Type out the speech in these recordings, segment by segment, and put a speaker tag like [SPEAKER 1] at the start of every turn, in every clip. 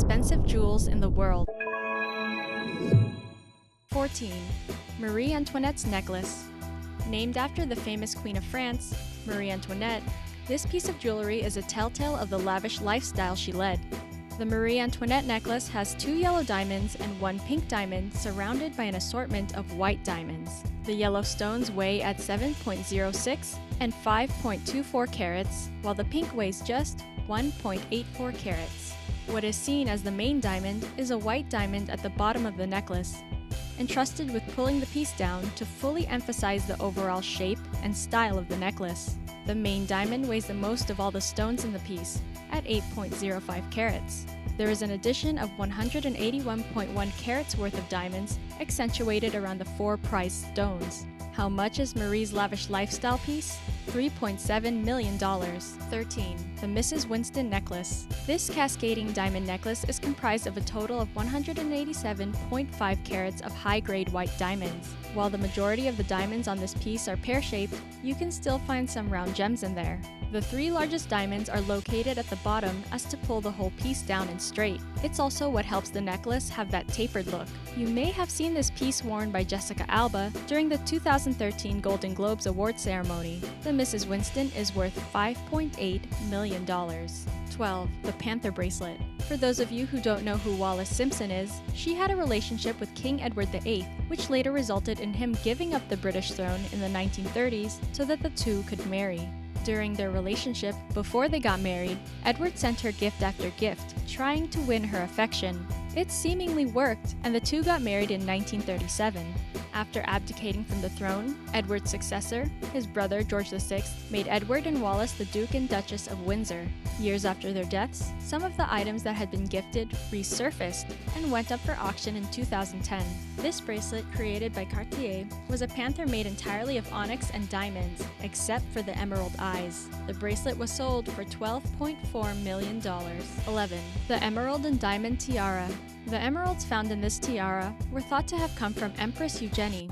[SPEAKER 1] expensive jewels in the world. 14. Marie Antoinette's necklace. Named after the famous Queen of France, Marie Antoinette, this piece of jewelry is a telltale of the lavish lifestyle she led. The Marie Antoinette necklace has 2 yellow diamonds and 1 pink diamond surrounded by an assortment of white diamonds. The yellow stones weigh at 7.06 and 5.24 carats, while the pink weighs just 1.84 carats. What is seen as the main diamond is a white diamond at the bottom of the necklace, entrusted with pulling the piece down to fully emphasize the overall shape and style of the necklace. The main diamond weighs the most of all the stones in the piece, at 8.05 carats. There is an addition of 181.1 carats worth of diamonds accentuated around the 4 prized stones. How much is Marie's lavish lifestyle piece? $3.7 million. 13. The Mrs. Winstone Necklace. This cascading diamond necklace is comprised of a total of 187.5 carats of high-grade white diamonds. While the majority of the diamonds on this piece are pear-shaped, you can still find some round gems in there. The 3 largest diamonds are located at the bottom as to pull the whole piece down and straight. It's also what helps the necklace have that tapered look. You may have seen this piece worn by Jessica Alba during the 2013 Golden Globes award ceremony. The Mrs. Winstone is worth $5.8 million. 12. The Panther Bracelet. For those of you who don't know who Wallis Simpson is, she had a relationship with King Edward VIII, which later resulted in him giving up the British throne in the 1930s so that the two could marry. During their relationship, before they got married, Edward sent her gift after gift, trying to win her affection. It seemingly worked, and the two got married in 1937. After abdicating from the throne, Edward's successor, his brother George VI, made Edward and Wallis the Duke and Duchess of Windsor. Years after their deaths, some of the items that had been gifted resurfaced and went up for auction in 2010. This bracelet, created by Cartier, was a panther made entirely of onyx and diamonds, except for the emerald eyes. The bracelet was sold for $12.4 million. 11. The Emerald and Diamond Tiara. The emeralds found in this tiara were thought to have come from Empress Eugenie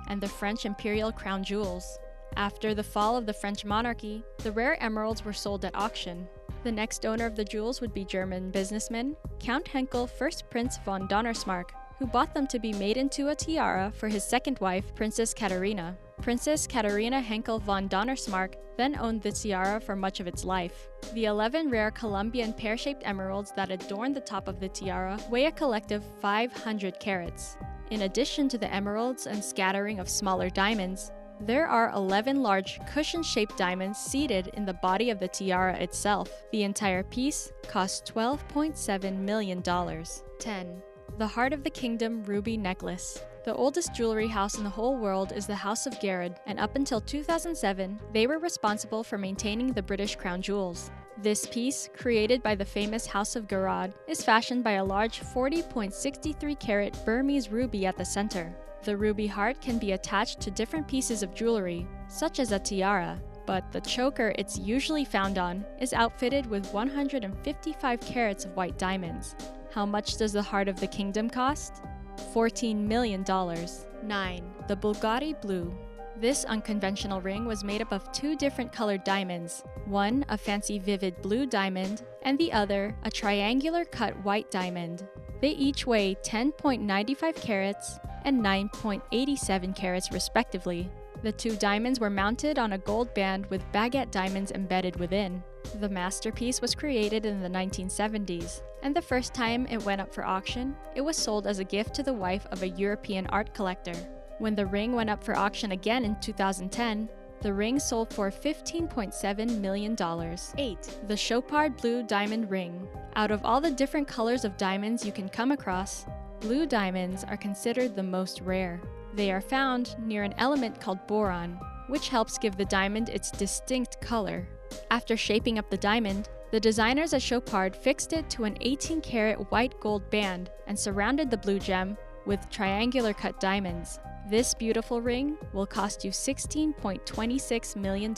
[SPEAKER 1] and the French imperial crown jewels. After the fall of the French monarchy, the rare emeralds were sold at auction. The next owner of the jewels would be German businessman Count Henkel First Prince von Donnersmarck, who bought them to be made into a tiara for his second wife, Princess Katharina. Princess Katharina Henkel von Donnersmarck then owned the tiara for much of its life. The 11 rare Colombian pear-shaped emeralds that adorn the top of the tiara weigh a collective 500 carats. In addition to the emeralds and scattering of smaller diamonds, there are 11 large cushion-shaped diamonds seated in the body of the tiara itself. The entire piece cost $12.7 million. 10. The Heart of the Kingdom Ruby Necklace. The oldest jewelry house in the whole world is the House of Garrod, and up until 2007, they were responsible for maintaining the British crown jewels. This piece, created by the famous House of Garrod, is fashioned by a large 40.63 carat Burmese ruby at the center. The ruby heart can be attached to different pieces of jewelry, such as a tiara, but the choker it's usually found on is outfitted with 155 carats of white diamonds. How much does the Heart of the Kingdom cost? $14 million. 9. The Bulgari Blue. This unconventional ring was made up of 2 different colored diamonds, one a fancy vivid blue diamond, and the other a triangular cut white diamond. They each weigh 10.95 carats and 9.87 carats respectively. The 2 diamonds were mounted on a gold band with baguette diamonds embedded within. The masterpiece was created in the 1970s, and the first time it went up for auction, it was sold as a gift to the wife of a European art collector. When the ring went up for auction again in 2010, the ring sold for $15.7 million. 8. The Chopard Blue Diamond Ring. Out of all the different colors of diamonds you can come across, blue diamonds are considered the most rare. They are found near an element called boron, which helps give the diamond its distinct color. After shaping up the diamond, the designers at Chopard fixed it to an 18-carat white gold band and surrounded the blue gem with triangular cut diamonds. This beautiful ring will cost you $16.26 million.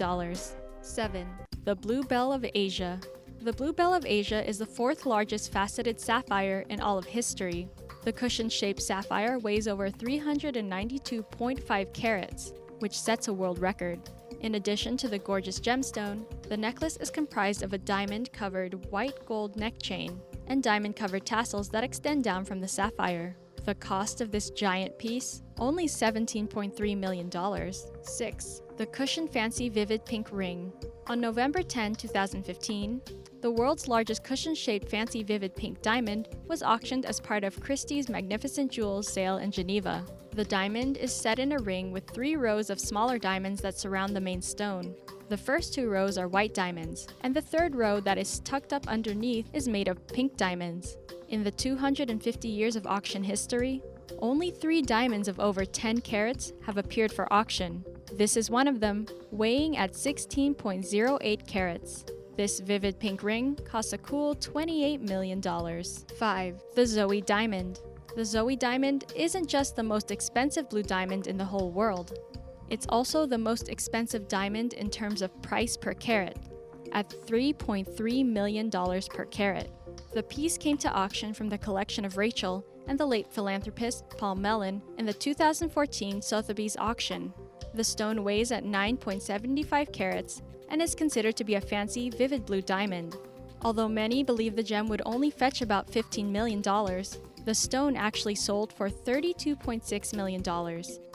[SPEAKER 1] 7. The Blue Bell of Asia. The Blue Bell of Asia is the 4th largest faceted sapphire in all of history. The cushion-shaped sapphire weighs over 392.5 carats, which sets a world record. In addition to the gorgeous gemstone, the necklace is comprised of a diamond-covered white gold neck chain, and diamond-covered tassels that extend down from the sapphire. The cost of this giant piece? Only $17.3 million. 6. The Cushion Fancy Vivid Pink Ring. On November 10, 2015, the world's largest cushion-shaped fancy vivid pink diamond was auctioned as part of Christie's Magnificent Jewels sale in Geneva. The diamond is set in a ring with 3 rows of smaller diamonds that surround the main stone. The first 2 rows are white diamonds, and the 3rd row that is tucked up underneath is made of pink diamonds. In the 250 years of auction history, only 3 diamonds of over 10 carats have appeared for auction. This is one of them, weighing at 16.08 carats. This vivid pink ring costs a cool $28 million. 5. The Zoe Diamond. The Zoe Diamond isn't just the most expensive blue diamond in the whole world. It's also the most expensive diamond in terms of price per carat, at $3.3 million per carat. The piece came to auction from the collection of Rachel and the late philanthropist Paul Mellon in the 2014 Sotheby's auction. The stone weighs at 9.75 carats and is considered to be a fancy, vivid blue diamond. Although many believe the gem would only fetch about $15 million, the stone actually sold for $32.6 million,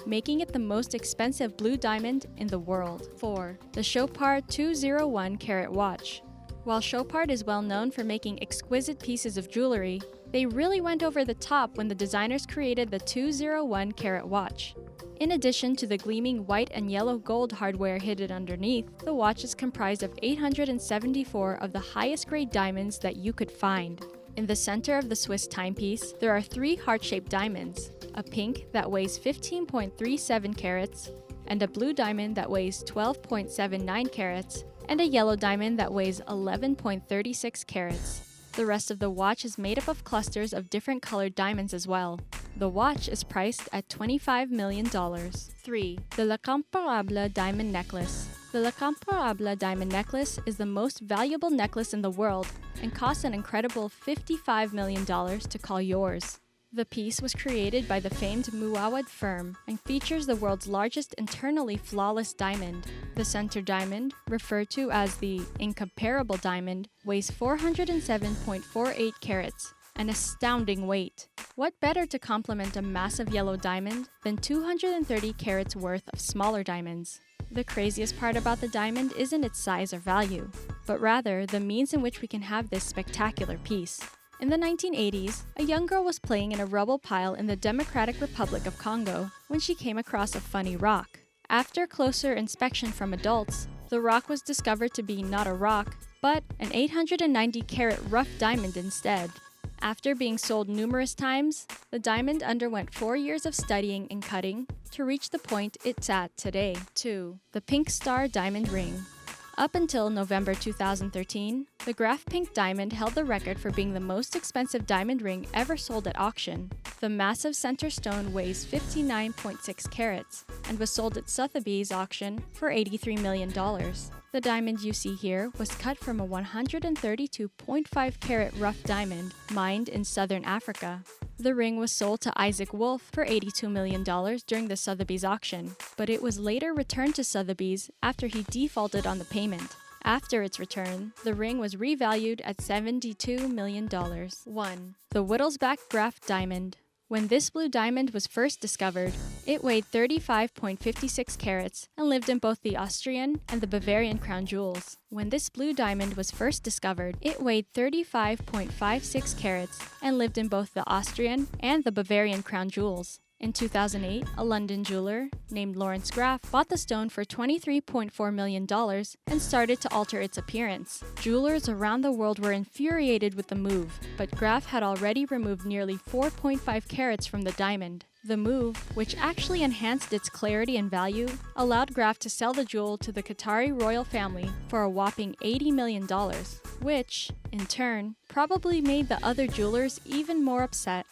[SPEAKER 1] making it the most expensive blue diamond in the world. 4. The Chopard 201 Carat Watch. While Chopard is well known for making exquisite pieces of jewelry, they really went over the top when the designers created the 201 Carat Watch. In addition to the gleaming white and yellow gold hardware hidden underneath, the watch is comprised of 874 of the highest grade diamonds that you could find. In the center of the Swiss timepiece, there are 3 heart-shaped diamonds, a pink that weighs 15.37 carats, and a blue diamond that weighs 12.79 carats, and a yellow diamond that weighs 11.36 carats. The rest of the watch is made up of clusters of different colored diamonds as well. The watch is priced at $25 million. 3. The Lecompt Diamond Necklace. The Lecompt Diamond Necklace is the most valuable necklace in the world and costs an incredible $55 million to call yours. The piece was created by the famed Muawad firm and features the world's largest internally flawless diamond. The center diamond, referred to as the incomparable diamond, weighs 407.48 carats, an astounding weight. What better to complement a massive yellow diamond than 230 carats worth of smaller diamonds? The craziest part about the diamond isn't its size or value, but rather the means in which we can have this spectacular piece. In the 1980s, a young girl was playing in a rubble pile in the Democratic Republic of Congo when she came across a funny rock. After closer inspection from adults, the rock was discovered to be not a rock, but an 890-carat rough diamond instead. After being sold numerous times, the diamond underwent 4 years of studying and cutting to reach the point it's at today. 2. The Pink Star Diamond Ring. Up until November 2013, the Graff Pink Diamond held the record for being the most expensive diamond ring ever sold at auction. The massive center stone weighs 59.6 carats and was sold at Sotheby's auction for $83 million. The diamond you see here was cut from a 132.5 carat rough diamond mined in southern Africa. The ring was sold to Isaac Wolf for $82 million during the Sotheby's auction, but it was later returned to Sotheby's after he defaulted on the payment. After its return, the ring was revalued at $72 million. 1. The Wittelsbach-Graff Diamond. When this blue diamond was first discovered, it weighed 35.56 carats and lived in both the Austrian and the Bavarian crown jewels. When this blue diamond was first discovered, it weighed 35.56 carats and lived in both the Austrian and the Bavarian crown jewels. In 2008, a London jeweler named Lawrence Graff bought the stone for $23.4 million and started to alter its appearance. Jewelers around the world were infuriated with the move, but Graff had already removed nearly 4.5 carats from the diamond. The move, which actually enhanced its clarity and value, allowed Graff to sell the jewel to the Qatari royal family for a whopping $80 million, which, in turn, probably made the other jewelers even more upset.